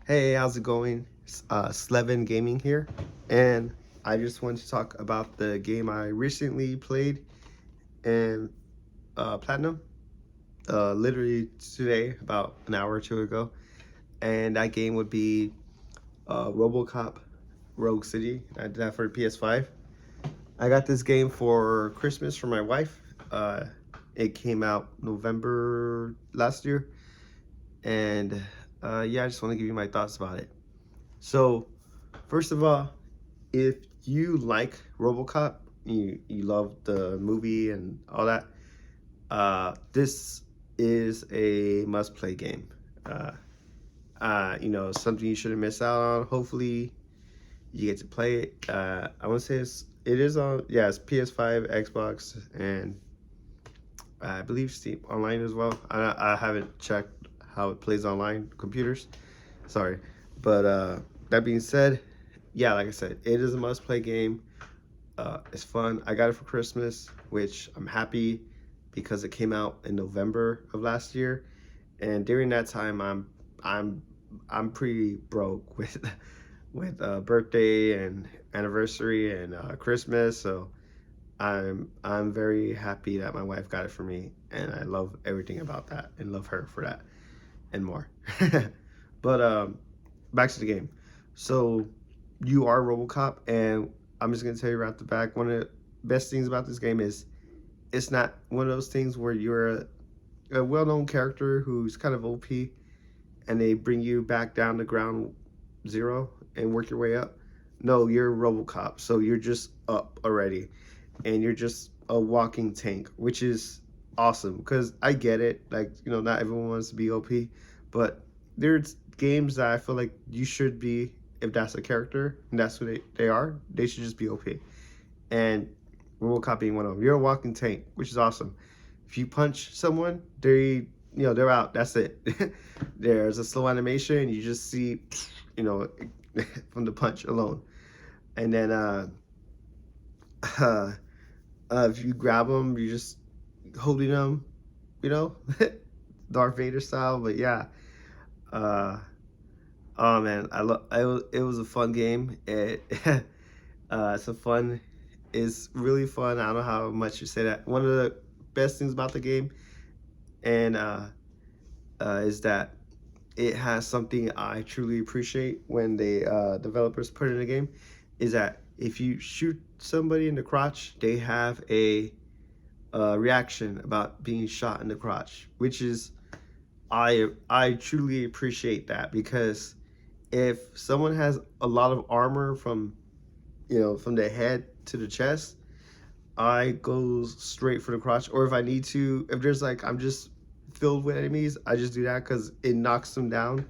Hey, how's it going? Slevin Gaming here, and I just wanted to talk about the game I recently played in Platinum, literally today, about an hour or two ago, and that game would be Robocop Rogue City. I did that for PS5. I got this game for Christmas for my wife. It came out November last year, and yeah, I just want to give you my thoughts about it. So, first of all, if you like RoboCop, you love the movie and all that, this is a must play game. Uh, Something you shouldn't miss out on. Hopefully, you get to play it. I want to say it is on, yeah, it's PS5, Xbox, and I believe Steam online as well. I haven't checked how it plays online computers. Sorry, but that being said, yeah, like I said, it is a must play game. It's fun. I got it for Christmas, which I'm happy because it came out in November of last year, and during that time, I'm I'm pretty broke with birthday and anniversary and Christmas. So I'm very happy that my wife got it for me, and I love everything about that and love her for that and more. But back to the game. So you are RoboCop, and I'm just gonna tell you right off the back. One of the best things about this game is it's not one of those things where you're a well-known character who's kind of OP, and they bring you back down to ground zero and work your way up. No, you're RoboCop, so you're just up already, and you're just a walking tank, which is awesome. Because I get it, like not everyone wants to be OP, but there's games that I feel like you should be. If that's a character and that's who they are, they should just be OP. And RoboCop being one of them. You're a walking tank, which is awesome. If you punch someone, they're out. That's it. There's a slow animation. You just see, you know, from the punch alone. And then uh, if you grab them, you just holding them, you know, Darth Vader style. But yeah, uh, oh man, it was a fun game. It's a fun. It's really fun. I don't know how much you say that. One of the best things about the game and is that it has something I truly appreciate when the developers put it in a game is that if you shoot somebody in the crotch, they have a reaction about being shot in the crotch, which is I truly appreciate that because if someone has a lot of armor from the head to the chest, I go straight for the crotch. Or if I need to, if there's like I'm just filled with enemies, I just do that because it knocks them down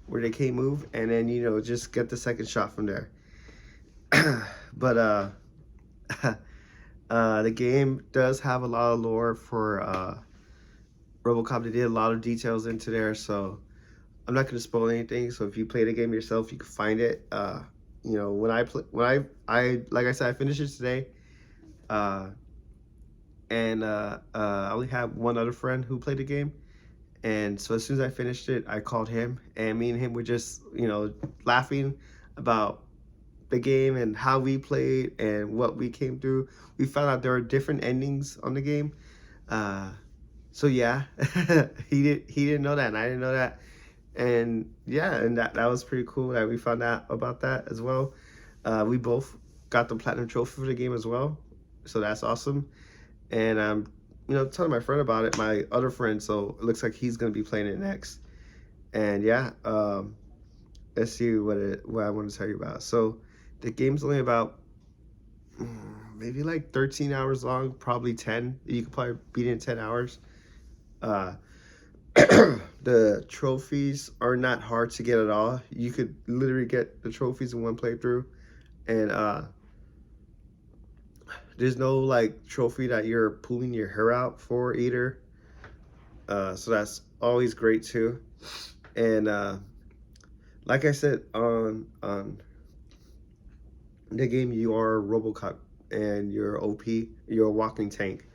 where they can't move, and then just get the second shot from there. But the game does have a lot of lore for RoboCop. They did a lot of details into there, so I'm not gonna spoil anything. So if you play the game yourself, you can find it. When I like I said, I finished it today. Uh, and I only have one other friend who played the game. And so as soon as I finished it, I called him, and me and him were just laughing about the game and how we played and what we came through. We found out there were different endings on the game. Uh, so yeah, he didn't know that, and I didn't know that. And yeah, and that was pretty cool that we found out about that as well. We both got the platinum trophy for the game as well, so that's awesome. And telling my friend about it, my other friend. So it looks like he's gonna be playing it next. And yeah, let's see what I want to tell you about. So the game's only about maybe like 13 hours long, probably 10. You could probably beat it in 10 hours. Uh, the trophies are not hard to get at all. You could literally get the trophies in one playthrough, and there's no like trophy that you're pulling your hair out for either. So that's always great too. And like I said on the game, you are RoboCop and you're OP. You're a walking tank.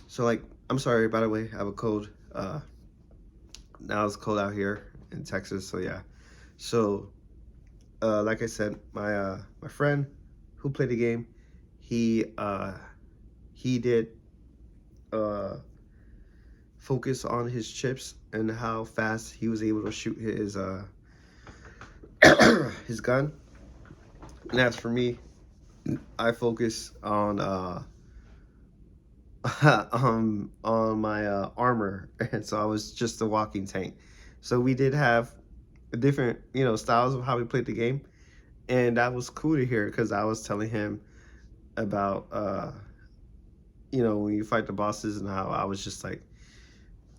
So like, I'm sorry by the way, I have a cold. now it's cold out here in Texas, so yeah. So like I said, my friend who played the game, he did uh focus on his chips and how fast he was able to shoot his his gun. And as for me, I focus on on my armor, and so I was just a walking tank. So we did have different, styles of how we played the game, and that was cool to hear because I was telling him about when you fight the bosses and how I was just like,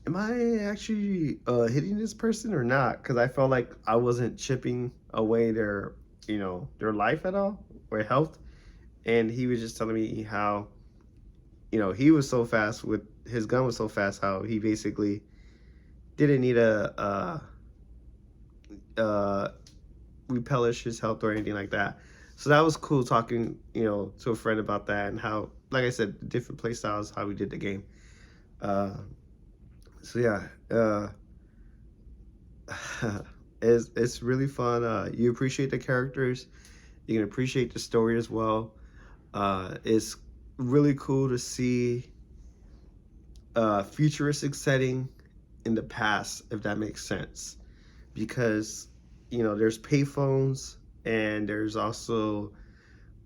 am I actually hitting this person or not? Because I felt like I wasn't chipping away their their life at all or health, and he was just telling me how he was so fast with his gun was so fast how he basically didn't need a replenish his health or anything like that. So that was cool talking, to a friend about that and how, like I said, different play styles, how we did the game. Uh, so yeah, it's really fun. You appreciate the characters, you can appreciate the story as well. It's really cool to see futuristic setting in the past, if that makes sense, because there's payphones and there's also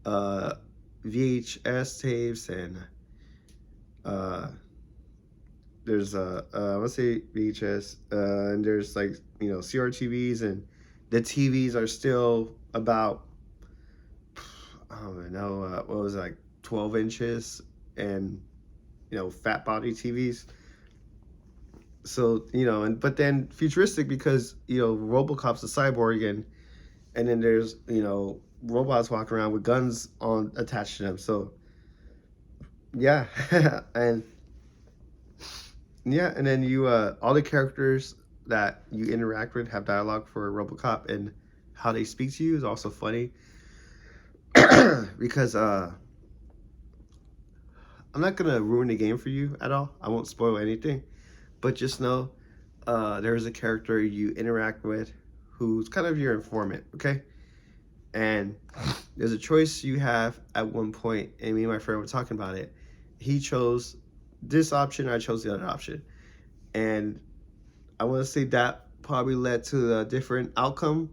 VHS tapes and there's let's say VHS and there's like CRTVs, and the TVs are still about, I don't know, what was it, like 12 inches, and fat body TVs. So and but then futuristic because Robocop's a cyborg, and then there's robots walking around with guns on attached to them. So yeah, and yeah, and then you all the characters that you interact with have dialogue for Robocop, and how they speak to you is also funny because I'm not gonna ruin the game for you at all. I won't spoil anything, but just know there's a character you interact with who's kind of your informant, okay? And there's a choice you have at one point, and me and my friend were talking about it. He chose this option, I chose the other option. And I want to say that probably led to a different outcome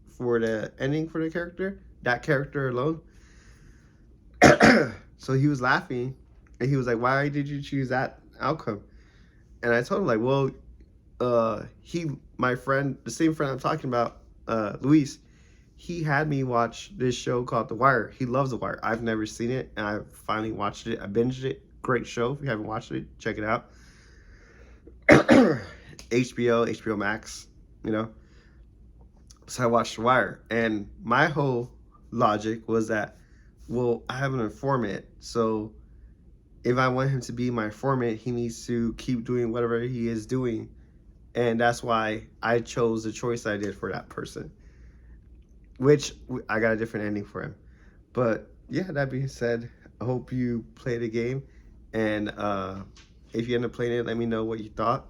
for the ending for the character, that character alone. So he was laughing, and he was like, why did you choose that outcome? And I told him, like, well, my friend, the same friend I'm talking about, Luis, he had me watch this show called The Wire. He loves The Wire. I've never seen it, and I finally watched it. I binged it. Great show. If you haven't watched it, check it out. HBO Max, So I watched The Wire, and my whole logic was that, well, I have an informant, so if I want him to be my informant, he needs to keep doing whatever he is doing, and that's why I chose the choice I did for that person, which I got a different ending for him. But yeah, that being said, I hope you play the game, and if you end up playing it, let me know what you thought.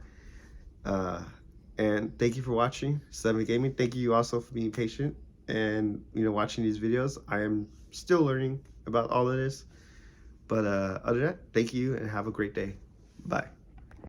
And thank you for watching 7 Gaming. Thank you also for being patient and watching these videos. I am still learning about all of this, but other than that, thank you and have a great day. Bye.